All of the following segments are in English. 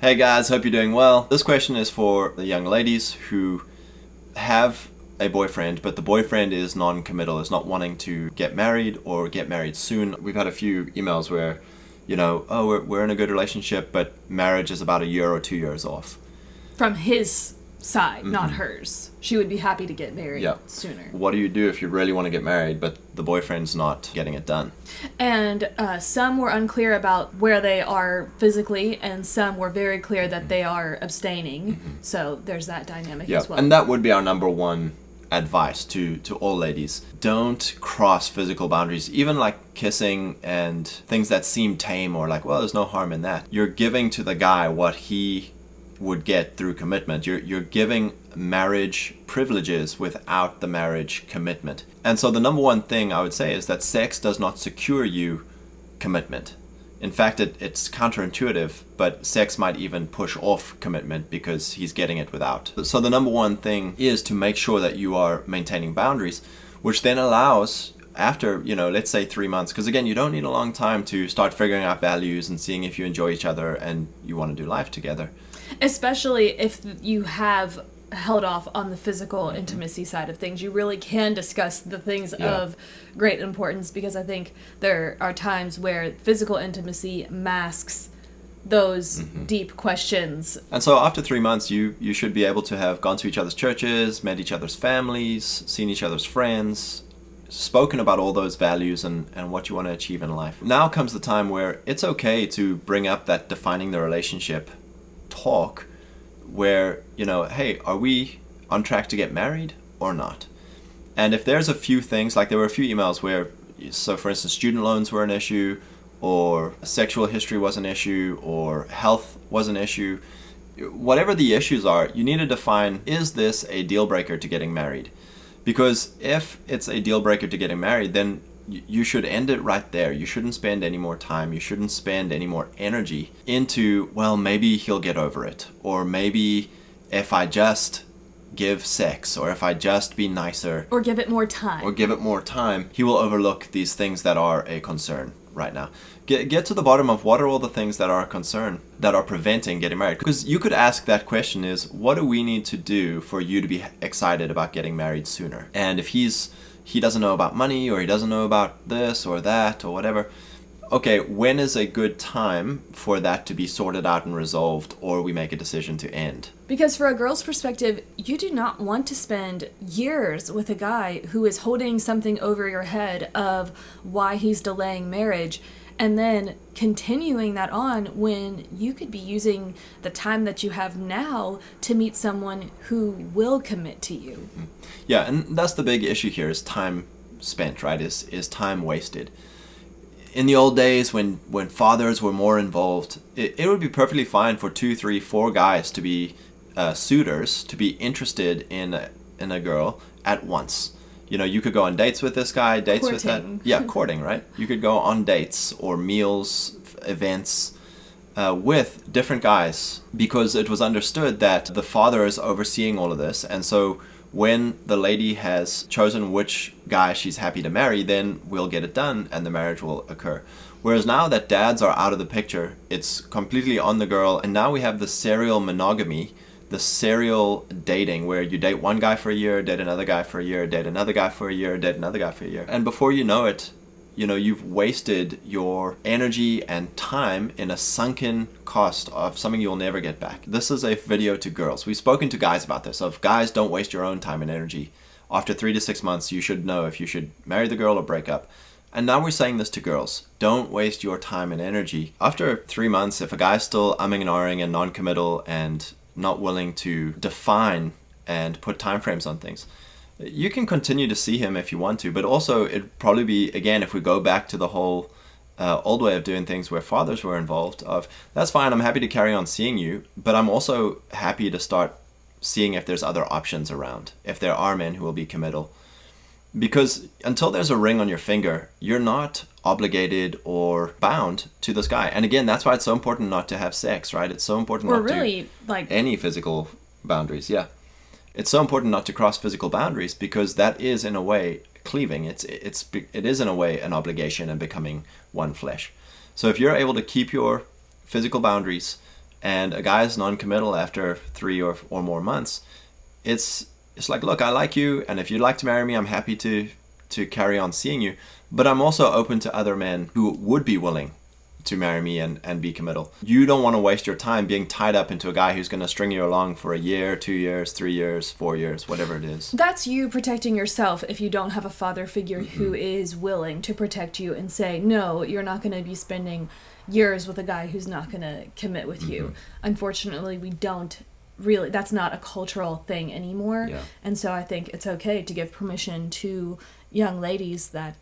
Hey guys, hope you're doing well. This question is for the young ladies who have a boyfriend, but the boyfriend is non-committal, is not wanting to get married or get married soon. We've had a few emails where, oh, we're in a good relationship, but marriage is about a year or 2 years off. From his side, not hers. She would be happy to get married sooner. What do you do if you really want to get married, but the boyfriend's not getting it done? And some were unclear about where they are physically, and some were very clear that they are abstaining. So there's that dynamic as well. And that would be our number one advice to all ladies. Don't cross physical boundaries, even like kissing and things that seem tame or like, well, there's no harm in that. You're giving to the guy what he would get through commitment. You're giving marriage privileges without the marriage commitment. And so the number one thing I would say is that sex does not secure you commitment. In fact, it's counterintuitive, but sex might even push off commitment because he's getting it without. So the number one thing is to make sure that you are maintaining boundaries, which then allows after, let's say 3 months, because again, you don't need a long time to start figuring out values and seeing if you enjoy each other and you want to do life together. Especially if you have held off on the physical intimacy side of things. You really can discuss the things of great importance, because I think there are times where physical intimacy masks those deep questions. And so after 3 months, you should be able to have gone to each other's churches, met each other's families, seen each other's friends, spoken about all those values and what you want to achieve in life. Now comes the time where it's okay to bring up that defining the relationship talk where, hey, are we on track to get married or not? And if there's a few things, like there were a few emails where, so for instance, student loans were an issue, or sexual history was an issue, or health was an issue, whatever the issues are, you need to define, is this a deal breaker to getting married? Because if it's a deal breaker to getting married, then you should end it right there. You shouldn't spend any more time. You shouldn't spend any more energy into, well, maybe he'll get over it. Or maybe if I just give sex, or if I just be nicer. Or give it more time. He will overlook these things that are a concern right now. Get to the bottom of what are all the things that are a concern, that are preventing getting married. Because you could ask that question is, what do we need to do for you to be excited about getting married sooner? And if he doesn't know about money, or he doesn't know about this or that or whatever, okay, when is a good time for that to be sorted out and resolved, or we make a decision to end? Because for a girl's perspective, you do not want to spend years with a guy who is holding something over your head of why he's delaying marriage, and then continuing that on when you could be using the time that you have now to meet someone who will commit to you. Yeah, and that's the big issue here, is time spent, right? Is time wasted. In the old days when fathers were more involved, it would be perfectly fine for 2, 3, 4 guys to be suitors, to be interested in a girl at once. You could go on dates with this guy, dates Courting. with that. Yeah, courting, right? You could go on dates or meals, events with different guys, because it was understood that the father is overseeing all of this. And so when the lady has chosen which guy she's happy to marry, then we'll get it done and the marriage will occur. Whereas now that dads are out of the picture, it's completely on the girl. And now we have the serial monogamy, the serial dating, where you date one guy for a year, date another guy for a year, date another guy for a year, date another guy for a year. And before you know it, you've wasted your energy and time in a sunken cost of something you'll never get back. This is a video to girls. We've spoken to guys about this. So if guys, don't waste your own time and energy. After 3 to 6 months, you should know if you should marry the girl or break up. And now we're saying this to girls. Don't waste your time and energy. After 3 months, if a guy's still umming and ahhing and non-committal and not willing to define and put timeframes on things, you can continue to see him if you want to, but also it'd probably be, again, if we go back to the whole old way of doing things where fathers were involved, of, that's fine, I'm happy to carry on seeing you, but I'm also happy to start seeing if there's other options around, if there are men who will be committal. Because until there's a ring on your finger, you're not obligated or bound to this guy. And again, that's why it's so important not to have sex, right? It's so important not to any physical boundaries. Yeah, it's so important not to cross physical boundaries, because that is in a way cleaving. It is in a way an obligation and becoming one flesh. So if you're able to keep your physical boundaries and a guy is non-committal after 3 or more months, it's like, look, I like you, and if you'd like to marry me, I'm happy to carry on seeing you, but I'm also open to other men who would be willing to marry me and be committal. You don't want to waste your time being tied up into a guy who's going to string you along for a year, 2 years, 3 years, 4 years, whatever it is. That's you protecting yourself if you don't have a father figure who is willing to protect you and say, no, you're not going to be spending years with a guy who's not going to commit with you. Unfortunately, we don't really, that's not a cultural thing anymore. Yeah. And so I think it's okay to give permission to young ladies that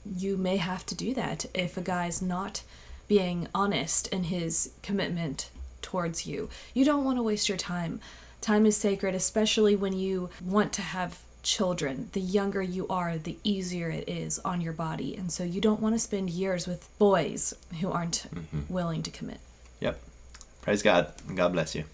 you may have to do that if a guy's not being honest in his commitment towards you. You don't want to waste your time. Time is sacred, especially when you want to have children. The younger you are, the easier it is on your body. And so you don't want to spend years with boys who aren't willing to commit. Yep. Praise God, and God bless you.